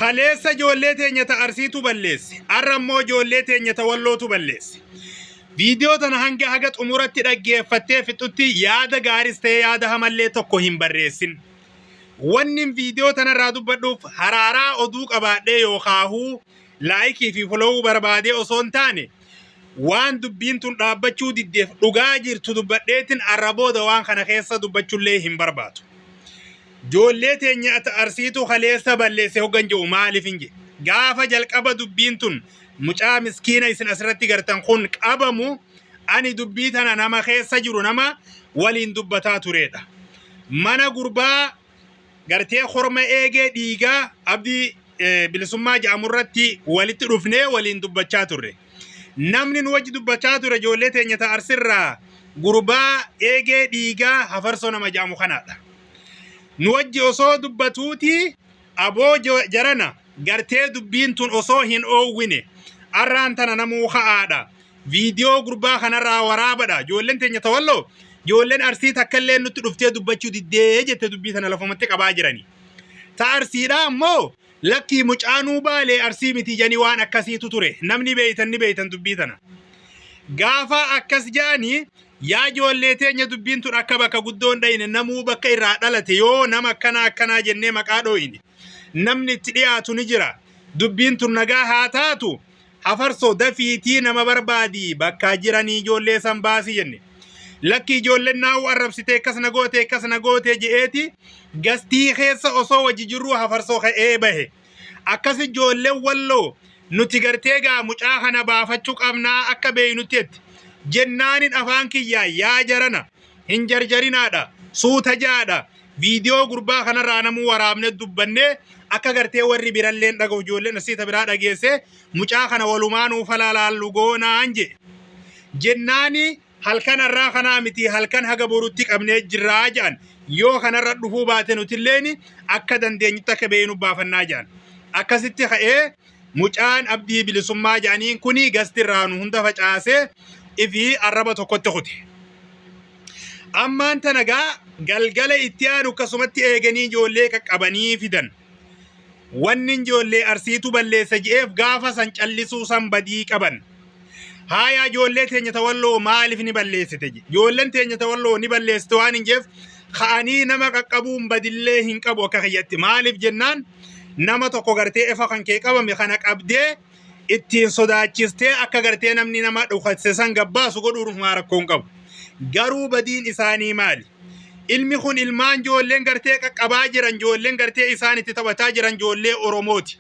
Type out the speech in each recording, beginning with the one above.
خليس جولتي نيتا أرسيتو بلس أرمو جولتي نيتا ولوتو بلس فيديو تنا هنگا هغت أمورات ترقية فتة فتوتي يادا غارستي يادا همالي توكو هم برسين ونن فيديو تنا رادو بدوف هرارا أدوك أبادي يوخاهو لايكي في فلو بربادي أصون تاني وان دبين تون رابچو دي دغاجر تدبديتن عربو دوان خنا خيسا دبچو ليهم برباتو جولتي نياتا أرسيتو خليسا بلسي هوغنجو مالي فنجي غافا جلقبا دبين تون مچا مسكينة يسن أسرتي غرطان خون قبمو أني دبيتنا نما خيسا جرو نما ولين دبتاتو ريدا مانا قربا غرطي خورما ايجي ديغا عبدي بلسما جامورتي ولت رفني ولين دبتاتو ري namni nu wajji dubbachaa ture ijoollee teenya ta arsirraa gurbaa eegee dhiigaa hafarsoo nama jaamu kanaadha. Nu wajji osoo dubbatuuti aboo jarana gartee dubbiin tun osoo hin oowwine arraan tana namuu ka'aadha. Viidiyoo gurbaa kanarraa waraabadha. Ijoolleen teenya tawalloo ijoolleen arsii takkallee nutti dhuftee dubbachuu diddee jette dubbii tana lafumatti qabaa jirani. Ta arsiidha ammoo لكي مجانو بالي أرسي متيجاني وان أكاسيتو توري نمني بيتن دبيتنا غافا أكاس جاني يا جولتين يدبين تور أكباك قدون دين نمو بكي رادالتي يو نما كنا جنة مكادوين نمني تلياتو نجرا دبين تور نغاها تاتو حفرسو دفيتي نما بربادي بكا جراني جولي سنباسي جنة لكي جولي ناو أربسي كس نغوتي جئتي غستي خيسا أصو وججرو حفرسو خي به أكاسي جولي واللو نتغرتيغا مجاخنا بافتشوك أمنا أكبه نتيت جنان أفانكي يا جرنا هنجرجرنا دا سوتا جادا فيديو قربا خنا رانمو ورامن الدبنة أكا غرتي وري برالين داقو جولي نسيتا برادا جيسي مجاخنا ولمانو فلالا اللغونا أنجي جناني halkan arraa kana miti halkan haga borutti qabnee jirraa jaan yoo kanarra dhufuu baate nuti illeen akka dandeenyutti akka beenu baafannaa jaan akkasitti ka'ee mucaan abdii bilisummaa jaaniin kuni gastirraanu hunda facaasee ifi arraba tokkotti kuti ammaan tanagaa galgala itti aanu akkasumatti eeganii ijoollee qaqqabanii fidan wanni ijoollee arsiitu balleessa je'eef gaafa san callisuu san badii qaban هايا جولة تيجي تولو مالف نبليستي جولة تيجي تولو نبليست وان نجف خاني نما كقبوم بدله هنكبو كخيات مالف جنان نما تقوغرتي إفقان كي كبا مخانك أبدي إتين صدا تشستي أكغرتي نمني نما دوخات سسان قبا سقودو رفمارك كونكب غارو بدين إساني مالي ilmi ilmaan joolleen gartee qaqqabaa jiran joolleen gartee isaanitti taphataa jiran joollee Oromooti.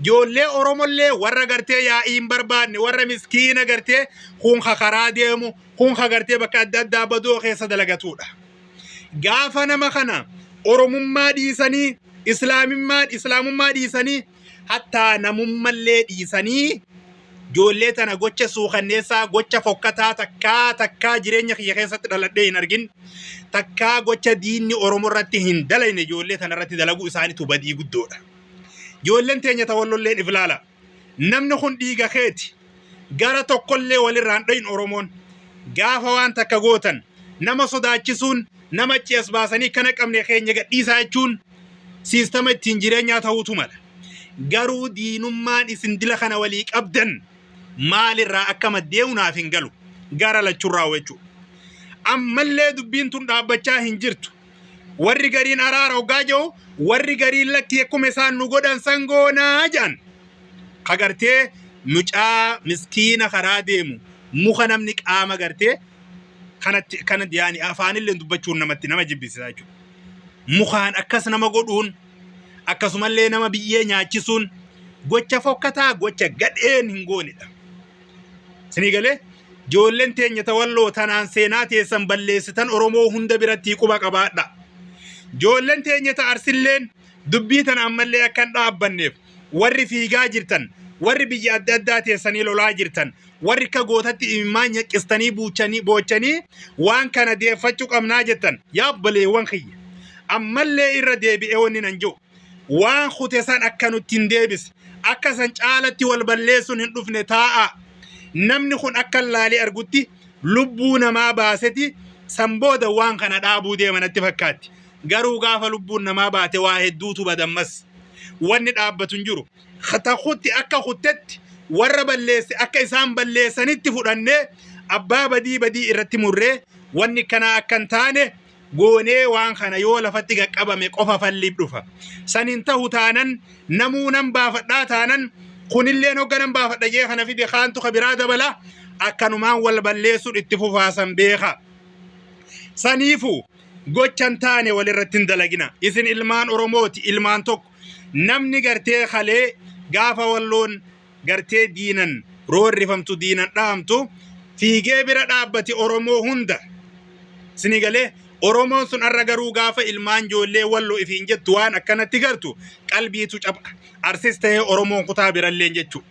Joollee Oromollee warra gartee yaa'iin barbaadne warra miskiina gartee kun karaa deemu kun gartee bakka adda addaa badoo keessa dalagatudha. Gaafa nama kana Oromummaa dhiisanii Islaamummaa dhiisanii hatta namummallee dhiisanii joollee tana gocha suukanneessaa gocha fokkataa takkaa jireenya kiyya keessatti dhaladhee hin argin takkaa gocha diinni Oromoo irratti hin dalayne joollee tana irratti dalaguu isaaniitu badii guddoodha. Joolleen teenya tawallolleen iflaala namni kun dhiiga keeti gara tokkollee walirraan dhayin Oromoon gaafa waan takka gootan nama sodaachisuun nama cees baasanii kana qabne keenya gadhiisaa jechuun siistama ittiin jireenyaa ta'uutu mala. Garuu diinummaan isin dila kana walii qabdan maalirraa akka maddeewu naaf hin galu gara lachurraa jechuudha. Ammallee dubbiin tun dhaabbachaa hin jirtu. Warri gariin araara hoggaa jiru warri gariin lakki akkuma isaan nu godhan sangoonaa jedhan. Kagartee mucaa miskiina karaa deemu muka namni qaama gartee kanatti yaani afaanillee dubbachuun nama jibbisiisaa jechuudha. Mukaan akkas nama godhuun akkasumallee nama biyyee nyaachisuun gocha fokkataa gocha gadheen hin goonedha. Sinigalee joolleen teenya tawalloo tanaan seenaa teessan balleessitan Oromoo hunda biratti quba qabaadha. Joolleen teenya ta arsilleen dubbii tana ammallee akkan dhaabbanneef warri fiigaa jirtan warri biyya adda addaa teessanii lolaa jirtan warri ka gootatti imimmaan nyaqqistanii boochanii waan kana deeffachuu qabnaa jettan yaabbaleewwan kiyya ammallee irra deebi'ee wanni nan jiru waan kute san akka nutti hin deebis akka san caalatti wal balleessuun hin dhufne taa'a namni kun akka laalee argutti lubbuu namaa baaseti san booda waan kana dhaabuu deemanatti fakkaatti garuu gaafa lubbuun namaa baate waa hedduutu badammas wanni dhaabbatun jiru khataqutti akka khuttetti warra balleesse akka isaan balleessanitti fudhannee abbaa badii irratti murree wanni kana akkan taane goonee waan kana yoo lafatti qaqqabame qofa falliif dhufa sanin ta'u taanan namuunan baafadhaa taanan kunillee hogganan baafadha jee kana fide kaantu kabiraa dabala akkanumaan wal balleessuun itti fufaasan beeka saniifu gochan taane walirratti hin dalagina isin ilmaan oromooti ilmaan tokko namni gartee khalee gaafa walloon gartee diinan roorrifamtu diinan dhaamtu fiigee bira dhaabbati oromoo hunda sinigalee oromoon sun arra garuu gaafa ilmaan joollee walloo ifiin jettu waan akkanatti gartu qalbiitu cabqa arsis ta'ee oromoon kutaa biralleen jechu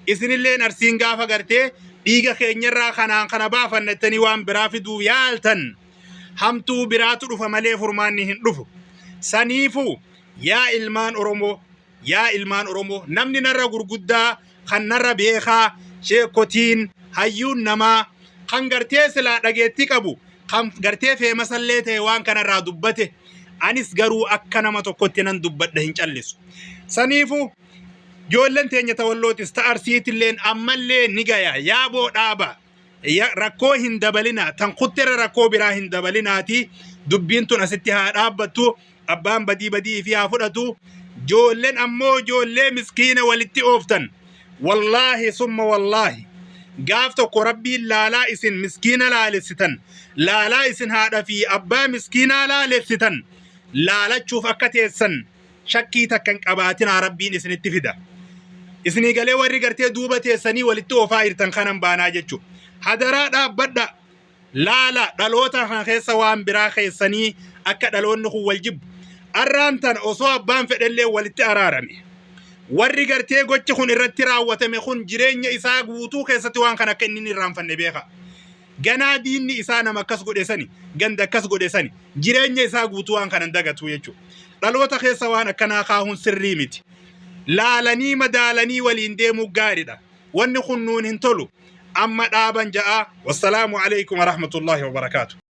isinilleen arsiin gaafa gartee dhiiga keenyarraa kanaan kana baafannattanii waan biraa fiduu yaaltan hamtuu biraatu dhufa malee furmaanni hin dhufu saniifu yaa ilmaan oromoo namni narra gurguddaa kan narra beekaa sheekotiin hayyuun namaa kan gartee silaa dhageetti qabu kan gartee feemasallee ta'e waan kanarraa dubbate anis garuu akka nama tokkotti nan dubbadha hin callisu saniifu joolleen teenya tawallootis ta'arsiitilleen ammallee ni gaya yaaboo dhaaba rakkoo hin dabalina tan kuttera rakkoo biraa hin dabalinaati dubbiin tun asitti haa dhaabbattu abbaan badii fi haa fudhatu joolleen ammoo joollee miskiina walitti ooftan wallaahi summa wallaahi gaaf tokko rabbiin laalaa isin miskiina laalessitan laalaa isin haadha fi abbaa miskiinaa laalessitan laalachuuf akka teessan shakkii takkan qabaatinaa rabbiin isinitti fida isinii galee warri gartee duuba teessanii walitti oofaa irtan kanan baanaa jechu hadaraa dhaabbadha laala dhaloota kan keessa waan biraa keessanii akka dhaloonni kun wal jibbu arraan tan osoo abbaan fedhellee walitti araarame warri gartee gochi kun irratti raawwatame kun jireenya isaa guutuu keessatti waan kan akka inni irraanfanne beeka ganaa diinni isaa nama akkas godhesani ganda akkas godhesani jireenya isaa guutuu waan kanan dagatu jechuudha dhaloota keessa waan akkanaa kaahun sirrii miti laalanii madaalanii waliin deemuu gaariidha wanni kun nuun hin tolu amma dhaaban ja'a wassalaamu alaykum wa rahmatullahi wa barakaatuh